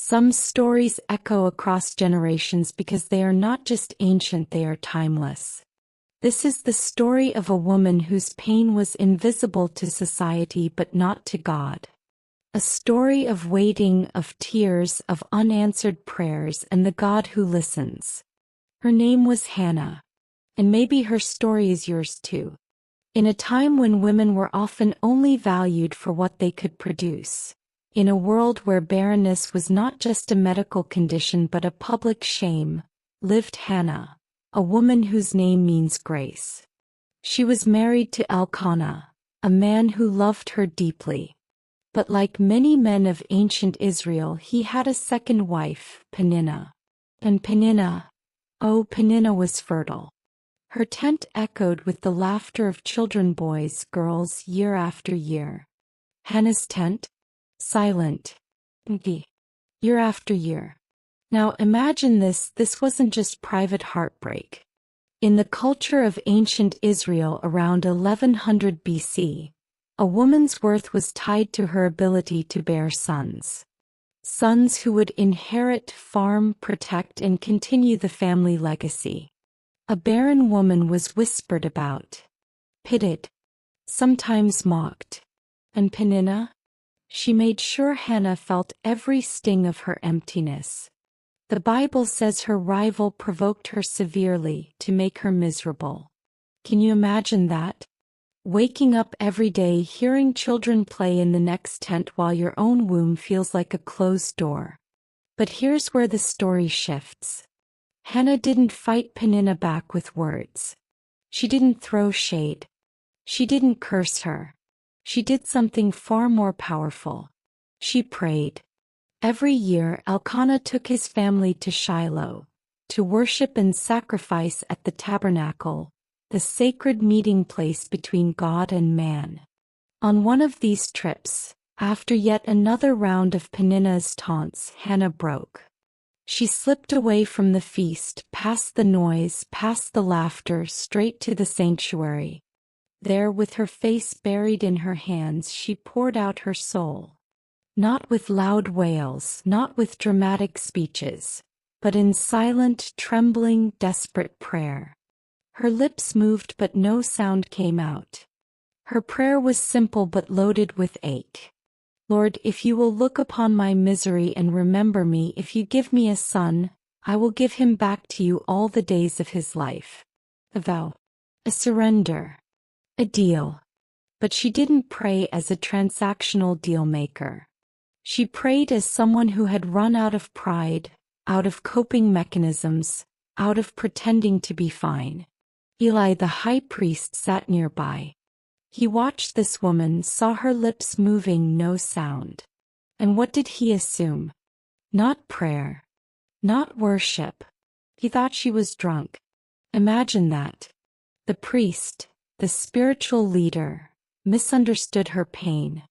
Some stories echo across generations because they are not just ancient, they are timeless. This is the story of a woman whose pain was invisible to society but not to God. A story of waiting, of tears, of unanswered prayers, and the God who listens. Her name was Hannah. And maybe her story is yours too. In a time when women were often only valued for what they could produce. In a world where barrenness was not just a medical condition but a public shame, lived Hannah, a woman whose name means grace. She was married to Elkanah, a man who loved her deeply. But like many men of ancient Israel, he had a second wife, Peninnah. And Peninnah was fertile. Her tent echoed with the laughter of children, boys, girls, year after year. Hannah's tent? Silent. Year after year. Now imagine this wasn't just private heartbreak. In the culture of ancient Israel around 1100 BC, a woman's worth was tied to her ability to bear sons. Sons who would inherit, farm, protect, and continue the family legacy. A barren woman was whispered about, pitied, sometimes mocked. And Peninnah? She made sure Hannah felt every sting of her emptiness. The Bible says her rival provoked her severely to make her miserable. Can you imagine that? Waking up every day hearing children play in the next tent while your own womb feels like a closed door. But here's where the story shifts. Hannah didn't fight Peninnah back with words. She didn't throw shade. She didn't curse her. She did something far more powerful. She prayed. Every year Elkanah took his family to Shiloh, to worship and sacrifice at the tabernacle, the sacred meeting place between God and man. On one of these trips, after yet another round of Peninnah's taunts, Hannah broke. She slipped away from the feast, past the noise, past the laughter, straight to the sanctuary. There, with her face buried in her hands, she poured out her soul. Not with loud wails, not with dramatic speeches, but in silent, trembling, desperate prayer. Her lips moved but no sound came out. Her prayer was simple but loaded with ache. Lord, if you will look upon my misery and remember me, if you give me a son, I will give him back to you all the days of his life. A vow. A surrender. A deal. But she didn't pray as a transactional deal maker. She prayed as someone who had run out of pride, out of coping mechanisms, out of pretending to be fine. Eli the high priest sat nearby. He watched this woman, saw her lips moving, no sound. And what did he assume? Not prayer. Not worship. He thought she was drunk. Imagine that. The priest, the spiritual leader, misunderstood her pain.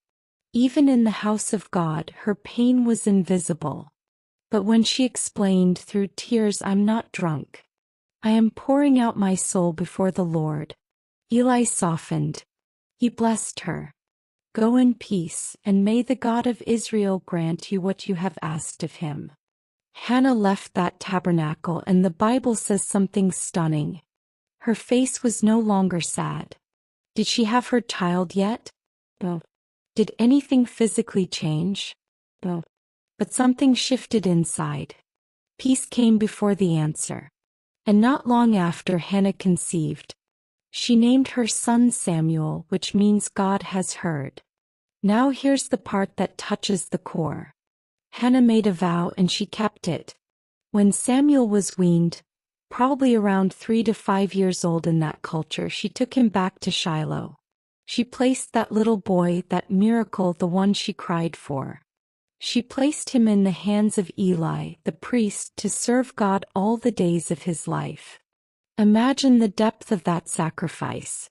Even in the house of God, her pain was invisible. But when she explained through tears, I'm not drunk. I am pouring out my soul before the Lord. Eli softened. He blessed her. Go in peace, and may the God of Israel grant you what you have asked of him. Hannah left that tabernacle, and the Bible says something stunning. Her face was no longer sad. Did she have her child yet? No. Did anything physically change? No. But something shifted inside. Peace came before the answer. And not long after Hannah conceived, she named her son Samuel, which means God has heard. Now here's the part that touches the core. Hannah made a vow and she kept it. When Samuel was weaned, probably around 3 to 5 years old in that culture, she took him back to Shiloh. She placed that little boy, that miracle, the one she cried for. She placed him in the hands of Eli, the priest, to serve God all the days of his life. Imagine the depth of that sacrifice.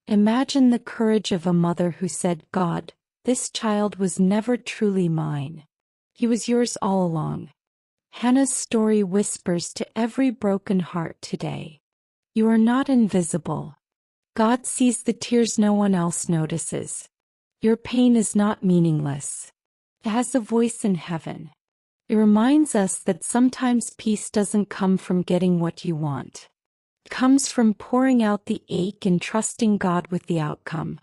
Imagine the courage of a mother who said, God, this child was never truly mine. He was yours all along. Hannah's story whispers to every broken heart today. You are not invisible. God sees the tears no one else notices. Your pain is not meaningless. It has a voice in heaven. It reminds us that sometimes peace doesn't come from getting what you want. It comes from pouring out the ache and trusting God with the outcome.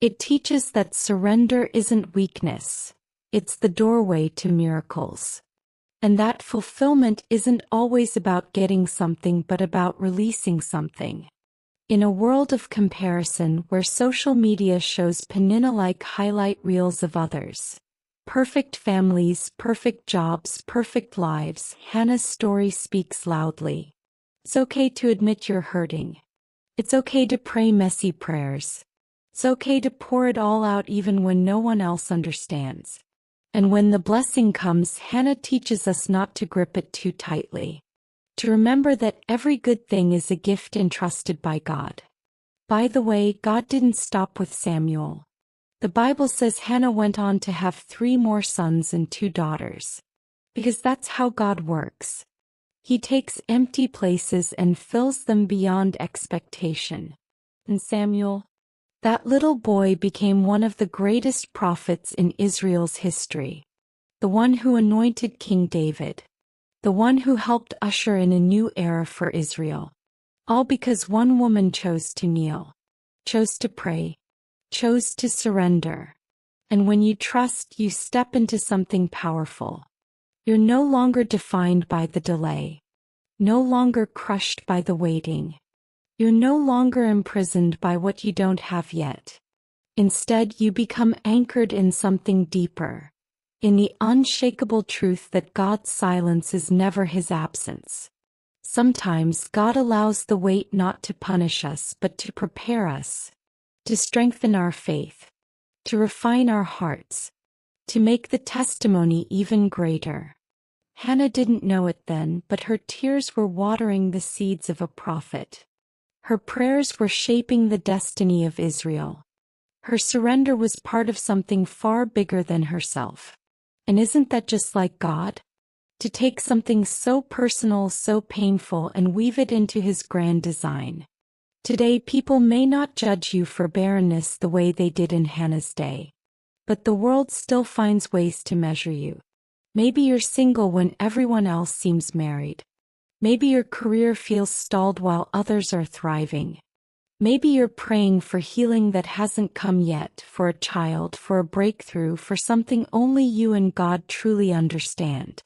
It teaches that surrender isn't weakness, it's the doorway to miracles. And that fulfillment isn't always about getting something but about releasing something. In a world of comparison where social media shows Peninnah-like highlight reels of others, perfect families, perfect jobs, perfect lives, Hannah's story speaks loudly. It's okay to admit you're hurting. It's okay to pray messy prayers. It's okay to pour it all out even when no one else understands. And when the blessing comes, Hannah teaches us not to grip it too tightly. To remember that every good thing is a gift entrusted by God. By the way, God didn't stop with Samuel. The Bible says Hannah went on to have 3 more sons and 2 daughters. Because that's how God works. He takes empty places and fills them beyond expectation. And Samuel, that little boy, became one of the greatest prophets in Israel's history. The one who anointed King David. The one who helped usher in a new era for Israel. All because one woman chose to kneel. Chose to pray. Chose to surrender. And when you trust, you step into something powerful. You're no longer defined by the delay. No longer crushed by the waiting. You're no longer imprisoned by what you don't have yet. Instead, you become anchored in something deeper, in the unshakable truth that God's silence is never His absence. Sometimes God allows the wait not to punish us but to prepare us, to strengthen our faith, to refine our hearts, to make the testimony even greater. Hannah didn't know it then, but her tears were watering the seeds of a prophet. Her prayers were shaping the destiny of Israel. Her surrender was part of something far bigger than herself. And isn't that just like God? To take something so personal, so painful, and weave it into His grand design. Today, people may not judge you for barrenness the way they did in Hannah's day. But the world still finds ways to measure you. Maybe you're single when everyone else seems married. Maybe your career feels stalled while others are thriving. Maybe you're praying for healing that hasn't come yet, for a child, for a breakthrough, for something only you and God truly understand.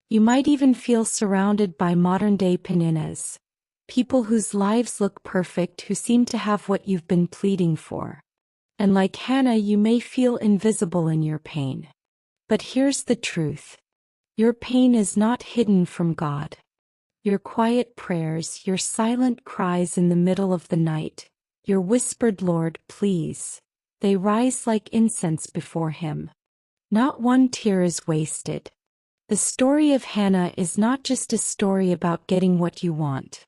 You might even feel surrounded by modern-day Peninnahs, people whose lives look perfect, who seem to have what you've been pleading for. And like Hannah, you may feel invisible in your pain. But here's the truth. Your pain is not hidden from God. Your quiet prayers, your silent cries in the middle of the night, your whispered, "Lord, please," they rise like incense before Him. Not one tear is wasted. The story of Hannah is not just a story about getting what you want.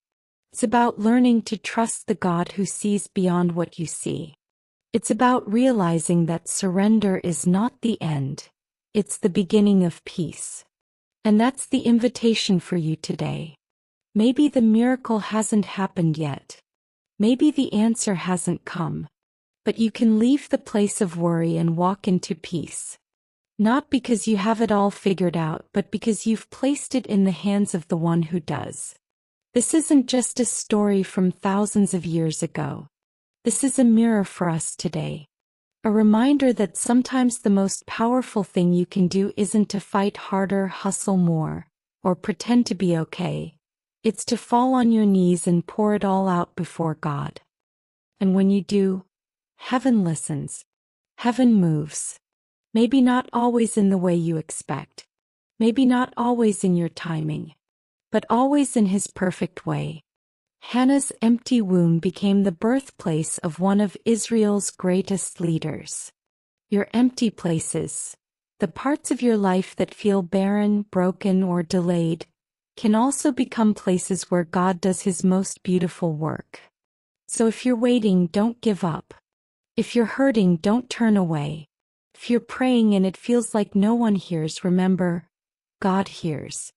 It's about learning to trust the God who sees beyond what you see. It's about realizing that surrender is not the end. It's the beginning of peace. And that's the invitation for you today. Maybe the miracle hasn't happened yet. Maybe the answer hasn't come. But you can leave the place of worry and walk into peace. Not because you have it all figured out, but because you've placed it in the hands of the one who does. This isn't just a story from thousands of years ago. This is a mirror for us today. A reminder that sometimes the most powerful thing you can do isn't to fight harder, hustle more, or pretend to be okay. It's to fall on your knees and pour it all out before God. And when you do, heaven listens. Heaven moves. Maybe not always in the way you expect. Maybe not always in your timing. But always in His perfect way. Hannah's empty womb became the birthplace of one of Israel's greatest leaders. Your empty places, the parts of your life that feel barren, broken, or delayed, can also become places where God does His most beautiful work. So if you're waiting, don't give up. If you're hurting, don't turn away. If you're praying and it feels like no one hears, remember, God hears.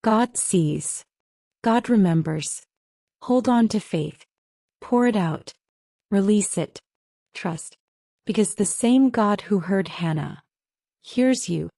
God sees. God remembers. Hold on to faith. Pour it out. Release it. Trust. Because the same God who heard Hannah hears you.